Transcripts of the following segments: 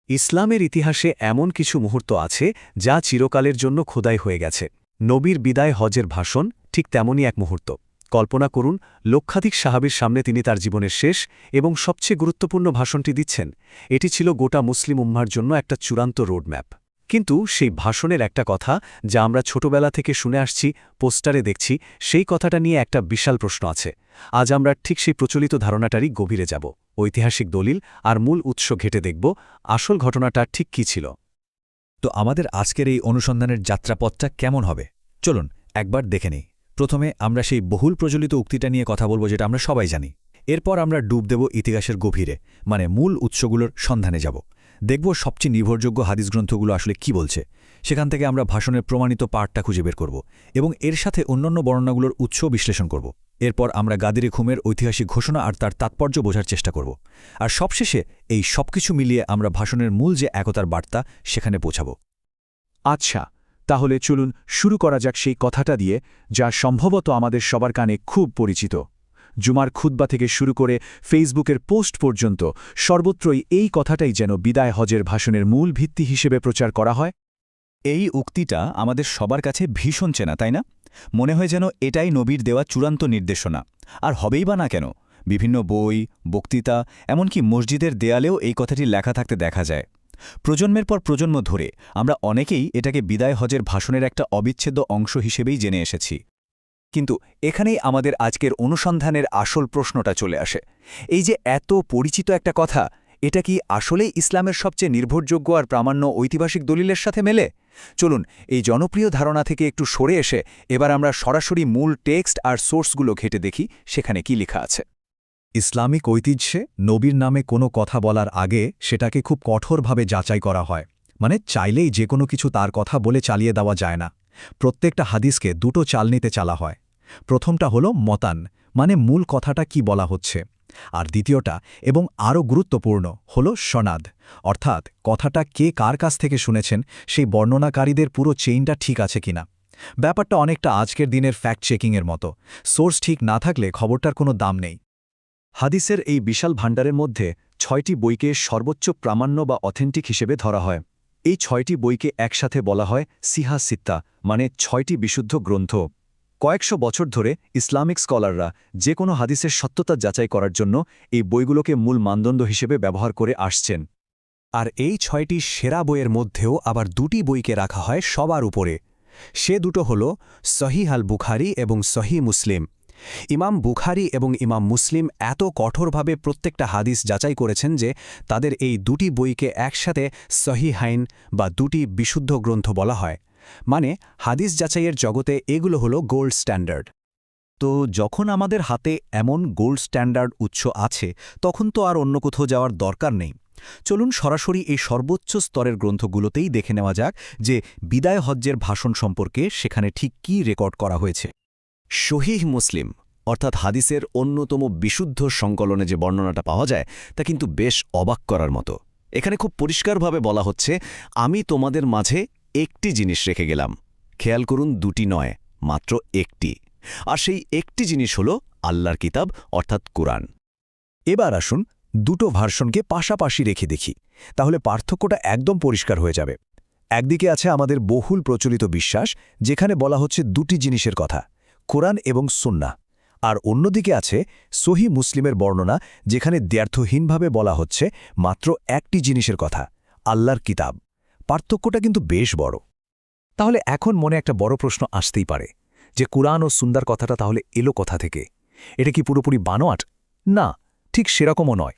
ইসলামের ইতিহাসে এমন কিছু মুহূর্ত আছে যা চিরকালের জন্য খোদাই হয়ে গেছে। নবীর বিদায় হজের ভাষণ ঠিক তেমনই এক মুহূর্ত। কল্পনা করুন, লক্ষাধিক সাহাবীর সামনে তিনি তার জীবনের শেষ এবং সবচেয়ে গুরুত্বপূর্ণ ভাষণটি দিচ্ছেন। এটি ছিল গোটা মুসলিম উম্মার জন্য একটা চূড়ান্ত রোডম্যাপ। কিন্তু সেই ভাষণের একটা কথা যা আমরা ছোটবেলা থেকে শুনে আসছি, পোস্টারে দেখছি, সেই কথাটা নিয়ে একটা বিশাল প্রশ্ন আছে। আজ আমরা ঠিক সেই প্রচলিত ধারণাটারই গভীরে যাব, ঐতিহাসিক দলিল আর মূল উৎস ঘেটে দেখব আসল ঘটনাটা ঠিক কী ছিল। তো আমাদের আজকের এই অনুসন্ধানের যাত্রাপথটা কেমন হবে চলুন একবার দেখে নেই। প্রথমে আমরা সেই বহুল প্রচলিত উক্তিটা নিয়ে কথা বলবো, যেটা আমরা সবাই জানি। এরপর আমরা ডুব দেব ইতিহাসের গভীরে, মানে মূল উৎসগুলোর সন্ধানে যাব। দেখব সবচেয়ে নির্ভরযোগ্য হাদিস গ্রন্থগুলো আসলে কি বলছে। সেখান থেকে আমরা ভাষণের প্রমাণিত পাঠটা খুঁজে বের করব এবং এর সাথে অন্যান্য বর্ণনাগুলোর উৎস বিশ্লেষণ করব। এরপর আমরা গাদিরে খুমের ঐতিহাসিক ঘোষণা আর তার তাৎপর্য বোঝার চেষ্টা করব। আর সবশেষে এই সবকিছু মিলিয়ে আমরা ভাষণের মূল যে একতার বার্তা সেখানে পৌঁছাব। আচ্ছা, তাহলে চলুন শুরু করা যাক সেই কথাটা দিয়ে, যা সম্ভবত আমাদের সবার কানে খুব পরিচিত। জুমার খুতবা থেকে শুরু করে ফেসবুকের পোস্ট পর্যন্ত সর্বত্রই এই কথাটাই যেন বিদায় হজের ভাষণের মূল ভিত্তি হিসেবে প্রচার করা হয়। এই উক্তিটা আমাদের সবার কাছে ভীষণ চেনা, তাই না? মনে হয় যেন এটাই নবীর দেওয়া চূড়ান্ত নির্দেশনা। আর হবেই বা না কেন, বিভিন্ন বই, বক্তৃতা, এমনকি মসজিদের দেয়ালেও এই কথাটি লেখা থাকতে দেখা যায়। প্রজন্মের পর প্রজন্ম ধরে আমরা অনেকেই এটাকে বিদায় হজের ভাষণের একটা অবিচ্ছেদ্য অংশ হিসেবেই জেনে এসেছি। কিন্তু এখানেই আমাদের আজকের অনুসন্ধানের আসল প্রশ্নটা চলে আসে। এই যে এত পরিচিত একটা কথা, এটা কি আসলেই ইসলামের সবচেয়ে নির্ভরযোগ্য আর প্রামাণ্য ঐতিহাসিক দলিলের সাথে মেলে? চলুন এই জনপ্রিয় ধারণা থেকে একটু সরে এসে এবার আমরা সরাসরি মূল টেক্সট আর সোর্সগুলো ঘেঁটে দেখি সেখানে কি লেখা আছে। ইসলামিক ঐতিহ্যে নবীর নামে কোনো কথা বলার আগে সেটাকে খুব কঠোরভাবে যাচাই করা হয়। মানে চাইলেই যে কোনো কিছু তার কথা বলে চালিয়ে দেওয়া যায় না। প্রত্যেকটা হাদিসকে দুটো চালনিতে চালা হয়। প্রথমটা হলো মতান, মানে মূল কথাটা কি বলা হচ্ছে। আর দ্বিতীয়টা এবং আরও গুরুত্বপূর্ণ হলো সনাদ, অর্থাৎ কথাটা কে কার কাছ থেকে শুনেছেন, সেই বর্ণনাকারীদের পুরো চেইনটা ঠিক আছে কিনা। ব্যাপারটা অনেকটা আজকের দিনের ফ্যাক্ট চেকিংয়ের মতো। সোর্স ঠিক না থাকলে খবরটার কোনো দাম নেই। হাদিসের এই বিশাল ভাণ্ডারের মধ্যে 6টি বইকে সর্বোচ্চ প্রামাণ্য বা অথেন্টিক হিসেবে ধরা হয়। এই 6টি বইকে একসাথে বলা হয় সিহা সিত্তা, মানে 6টি বিশুদ্ধ গ্রন্থ। কয়েকশো বছর ধরে ইসলামিক স্কলাররা যে কোনো হাদিসের সত্যতা যাচাই করার জন্য এই বইগুলোকে মূল মানদণ্ড হিসেবে ব্যবহার করে আসছেন। আর এই 6টি সেরা বইয়ের মধ্যেও আবার দুটি বইকে রাখা হয় সবার উপরে। সে দুটো হল সহিহ আল বুখারী এবং সহিহ মুসলিম। ইমাম বুখারী এবং ইমাম মুসলিম এত কঠোরভাবে প্রত্যেকটা হাদিস যাচাই করেছেন যে তাদের এই দুটি বইকে একসাথে সহিহাইন বা দুটি বিশুদ্ধ গ্রন্থ বলা হয়। মানে হাদিস যাচাইয়ের জগতে এগুলো হলো গোল্ড স্ট্যান্ডার্ড। তো যখন আমাদের হাতে এমন গোল্ড স্ট্যান্ডার্ড উৎস আছে, তখন তো আর অন্য কোথাও যাওয়ার দরকার নেই। চলুন সরাসরি এই সর্বোচ্চ স্তরের গ্রন্থগুলোতেই দেখে নেওয়া যাক যে বিদায় হজ্জের ভাষণ সম্পর্কে সেখানে ঠিক কী রেকর্ড করা হয়েছে। সহিহ মুসলিম অর্থাৎ হাদিসের অন্যতম বিশুদ্ধ সংকলনে যে বর্ণনাটা পাওয়া যায় তা কিন্তু বেশ অবাক করার মতো। এখানে খুব পরিষ্কারভাবে বলা হচ্ছে, আমি তোমাদের মাঝে একটি জিনিস রেখে গেলাম। খেয়াল করুন, দুটি নয়, মাত্র একটি। আর সেই একটি জিনিস হল আল্লাহর কিতাব অর্থাৎ কুরআন। এবার আসুন দুটো ভার্সনকে পাশাপাশি রেখে দেখি, তাহলে পার্থক্যটা একদম পরিষ্কার হয়ে যাবে। একদিকে আছে আমাদের বহুল প্রচলিত বিশ্বাস, যেখানে বলা হচ্ছে দুটি জিনিসের কথা, কোরআন এবং সুন্নাহ। আর অন্যদিকে আছে সহিহ মুসলিমের বর্ণনা, যেখানে দ্ব্যর্থহীনভাবে বলা হচ্ছে মাত্র একটি জিনিসের কথা, আল্লাহর কিতাব। পার্থক্যটা কিন্তু বেশ বড়। তাহলে এখন মনে একটা বড় প্রশ্ন আসতেই পারে যে কুরআন ও সুন্নাহর কথাটা তাহলে এলো কোথা থেকে? এটা কি পুরোপুরি বানোয়াট? না, ঠিক সেরকমও নয়।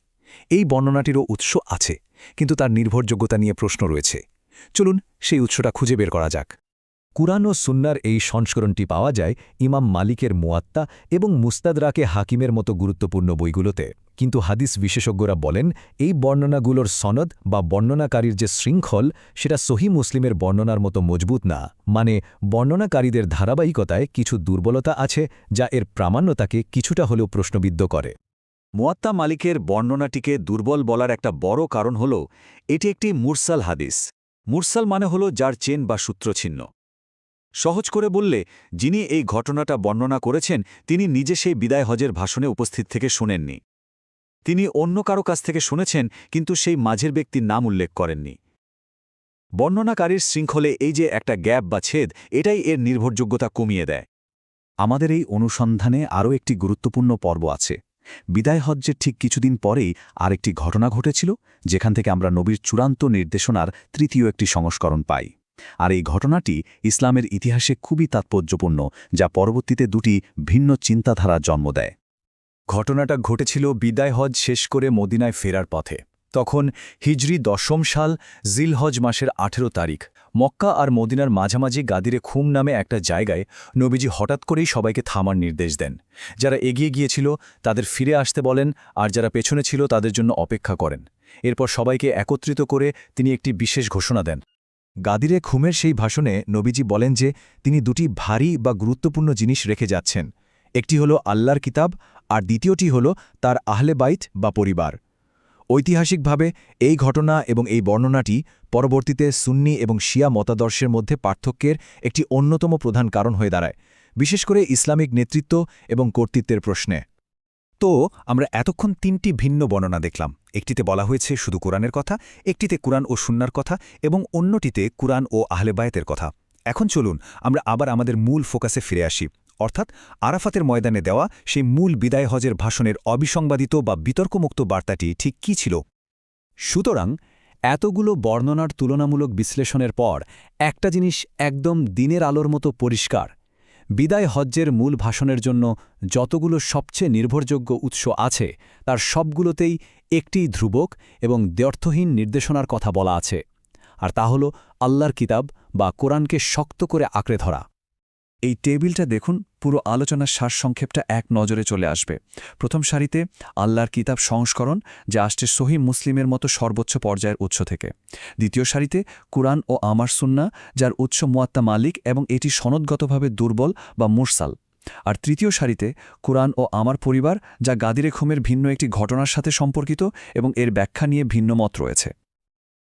এই বর্ণনাটিরও উৎস আছে, কিন্তু তার নির্ভরযোগ্যতা নিয়ে প্রশ্ন রয়েছে। চলুন সেই উৎসটা খুঁজে বের করা যাক। কুরআন ও সুন্নাহর এই সংস্করণটি পাওয়া যায় ইমাম মালিকের মুয়াত্তা এবং মুস্তাদরাকে হাকিমের মতো গুরুত্বপূর্ণ বইগুলোতে। কিন্তু হাদিস বিশেষজ্ঞরা বলেন এই বর্ণনাগুলোর সনদ বা বর্ণনাকারীর যে শৃঙ্খল, সেটা সহিহ মুসলিমের বর্ণনার মতো মজবুত না। মানে বর্ণনাকারীদের ধারাবাহিকতায় কিছু দুর্বলতা আছে, যা এর প্রামাণ্যতাকে কিছুটা হলেও প্রশ্নবিদ্ধ করে। মুয়াত্তা মালিকের বর্ণনাটিকে দুর্বল বলার একটা বড় কারণ হল এটি একটি মুরসাল হাদিস। মুরসাল মানে হল যার চেন বা সূত্রছিন্ন। সহজ করে বললে, যিনি এই ঘটনাটা বর্ণনা করেছেন তিনি নিজে সেই বিদায় হজের ভাষণে উপস্থিত থেকে শোনেননি। তিনি অন্য কারো কাছ থেকে শুনেছেন, কিন্তু সেই মাঝের ব্যক্তির নাম উল্লেখ করেননি। বর্ণনাকারীর শৃঙ্খলে এই যে একটা গ্যাপ বা ছেদ, এটাই এর নির্ভরযোগ্যতা কমিয়ে দেয়। আমাদের এই অনুসন্ধানে আরও একটি গুরুত্বপূর্ণ পর্ব আছে। বিদায় হজ্জের ঠিক কিছুদিন পরেই আরেকটি ঘটনা ঘটেছিল, যেখান থেকে আমরা নবীর চূড়ান্ত নির্দেশনার তৃতীয় একটি সংস্করণ পাই। আর এই ঘটনাটি ইসলামের ইতিহাসে খুবই তাৎপর্যপূর্ণ, যা পরবর্তীতে দুটি ভিন্ন চিন্তাধারার জন্ম দেয়। ঘটনাটা ঘটেছিল বিদায় হজ শেষ করে মদিনায় ফেরার পথে। তখন হিজরি 10 সাল জিলহজ মাসের 18 তারিখ। মক্কা আর মদিনার মাঝামাঝি গাদিরে খুম নামে একটা জায়গায় নবীজি হঠাৎ করেই সবাইকে থামার নির্দেশ দেন। যারা এগিয়ে গিয়েছিল তাদের ফিরে আসতে বলেন, আর যারা পেছনে ছিল তাদের জন্য অপেক্ষা করেন। এরপর সবাইকে একত্রিত করে তিনি একটি বিশেষ ঘোষণা দেন। গাদিরে খুমের সেই ভাষণে নবীজি বলেন যে তিনি দুটি ভারী বা গুরুত্বপূর্ণ জিনিস রেখে যাচ্ছেন। একটি হলো আল্লাহর কিতাব, আর দ্বিতীয়টি হল তার আহলে বাইত বা পরিবার। ঐতিহাসিকভাবে এই ঘটনা এবং এই বর্ণনাটি পরবর্তীতে সুন্নি এবং শিয়া মতাদর্শের মধ্যে পার্থক্যের একটি অন্যতম প্রধান কারণ হয়ে দাঁড়ায়, বিশেষ করে ইসলামিক নেতৃত্ব এবং কর্তৃত্বের প্রশ্নে। তো আমরা এতক্ষণ তিনটি ভিন্ন বর্ণনা দেখলাম। একটিতে বলা হয়েছে শুধু কোরআনের কথা, একটিতে কুরআন ও সুন্নার কথা, এবং অন্যটিতে কুরআন ও আহলে বায়াতের কথা। এখন চলুন আমরা আবার আমাদের মূল ফোকাসে ফিরে আসি, অর্থাৎ আরাফাতের ময়দানে দেওয়া সেই মূল বিদায় হজের ভাষণের অবিসংবাদিত বা বিতর্কমুক্ত বার্তাটি ঠিক কী ছিল। সুতরাং এতগুলো বর্ণনার তুলনামূলক বিশ্লেষণের পর একটা জিনিস একদম দিনের আলোর মতো পরিষ্কার: বিদায় হজ্জের মূল ভাষণের জন্য যতগুলো সবচেয়ে নির্ভরযোগ্য উৎস আছে, তার সবগুলোতেই একটি ধ্রুবক এবং দ্ব্যর্থহীন নির্দেশনার কথা বলা আছে, আর তা হল আল্লাহর কিতাব বা কোরআনকে শক্ত করে আঁকড়ে ধরা। এই টেবিলটা দেখুন, পুরো আলোচনার সারসংক্ষেপটা এক নজরে চলে আসবে। প্রথম সারিতে আল্লাহর কিতাব সংস্করণ, যা আসছে সহিহ মুসলিমের মতো সর্বোচ্চ পর্যায়ের উৎস থেকে। দ্বিতীয় সারিতে কুরআন ও আমার সুন্নাহ, যার উৎস মুয়াত্তা মালিক এবং এটি সনদগতভাবে দুর্বল বা মুরসাল। আর তৃতীয় সারিতে কুরআন ও আমার পরিবার, যা গাদিরে খুমের ভিন্ন একটি ঘটনার সাথে সম্পর্কিত এবং এর ব্যাখ্যা নিয়ে ভিন্ন মত রয়েছে।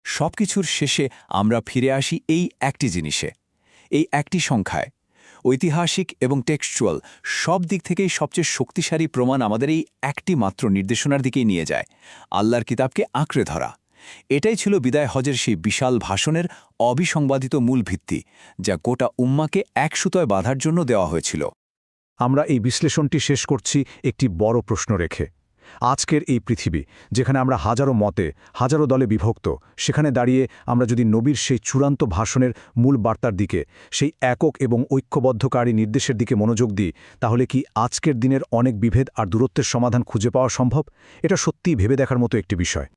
সবকিছুর শেষে আমরা ফিরে আসি এই একটি জিনিসে, এই একটি সংখ্যায়। ঐতিহাসিক এবং টেক্সচুয়াল সব দিক থেকেই সবচেয়ে শক্তিশালী প্রমাণ আমাদের এই একটি মাত্র নির্দেশনার দিকেই নিয়ে যায়: আল্লাহর কিতাবকে আঁকড়ে ধরা। এটাই ছিল বিদায় হজের সেই বিশাল ভাষণের অবিসংবাদিত মূল ভিত্তি, যা গোটা উম্মাকে এক সুতোয় বাঁধার জন্য দেওয়া হয়েছিল। আমরা এই বিশ্লেষণটি শেষ করছি একটি বড় প্রশ্ন রেখে। আজকের এই পৃথিবী, যেখানে আমরা হাজারো মতে, হাজারো দলে বিভক্ত, সেখানে দাঁড়িয়ে আমরা যদি নবীর সেই চূড়ান্ত ভাষণের মূল বার্তার দিকে, সেই একক এবং ঐক্যবদ্ধকারী নির্দেশের দিকে মনোযোগ দিই, তাহলে কি আজকের দিনের অনেক বিভেদ আর দূরত্বের সমাধান খুঁজে পাওয়া সম্ভব? এটা সত্যিই ভেবে দেখার মতো একটি বিষয়।